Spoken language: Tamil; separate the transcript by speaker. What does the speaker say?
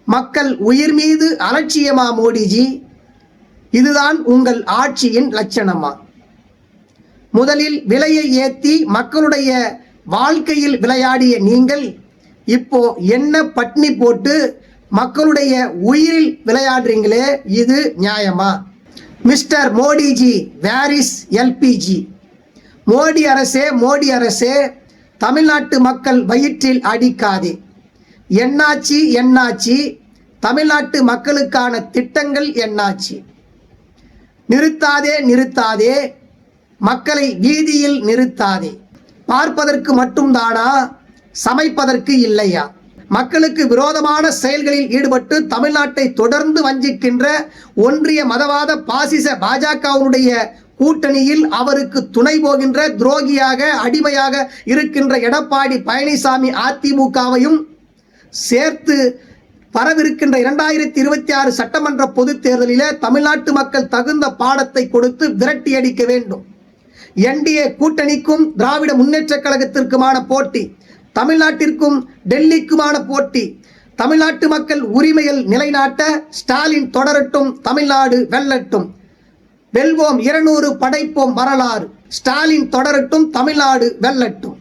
Speaker 1: மக்கள் உயிர் மீது அலட்சியமா மோடிஜி? இதுதான் உங்கள் ஆட்சியின் லட்சணமா? முதலில் விலையை ஏற்றி மக்களுடைய வாழ்க்கையில் விளையாடிய நீங்கள் இப்போ என்ன பட்னி போட்டு மக்களுடைய உயிரில் விளையாடுறீங்களே, இது நியாயமா? Mister Modi ji, where is LPG? Modi அரசே, தமிழ்நாட்டு மக்கள் வயிற்றில் அடிக்காதே. என்னாச்சு? தமிழ்நாட்டு மக்களுக்கான திட்டங்கள் என்னாச்சு? நிறுத்தாதே, மக்களை வீதியில் நிறுத்தாதே. பார்ப்பதற்கு மட்டும்தானா, சமைப்பதற்கு இல்லையா? மக்களுக்கு விரோதமான செயல்களில் ஈடுபட்டு தமிழ்நாட்டை தொடர்ந்து வஞ்சிக்கின்ற ஒன்றிய மதவாத பாசிச பாஜகவுடைய கூட்டணியில் அவருக்கு துணை போகின்ற துரோகியாக அடிமையாக இருக்கின்ற எடப்பாடி பழனிசாமி அதிமுகவையும் சேர்த்து வரவிருக்கின்ற 2026 சட்டமன்ற பொதுத் தேர்தலிலே தமிழ்நாட்டு மக்கள் தகுந்த பாடத்தை கொடுத்து விரட்டி அடிக்க வேண்டும். என்டிஏ கூட்டணிக்கும் திராவிட முன்னேற்ற கழகத்திற்குமான போட்டி, தமிழ்நாட்டிற்கும் டெல்லிக்குமான போட்டி. தமிழ்நாட்டு மக்கள் உரிமைகள் நிலைநாட்ட ஸ்டாலின் தொடரட்டும், தமிழ்நாடு வெல்லட்டும். வெல்வோம் 200, படைப்போம் வரலாறு. ஸ்டாலின் தொடரட்டும், தமிழ்நாடு வெல்லட்டும்.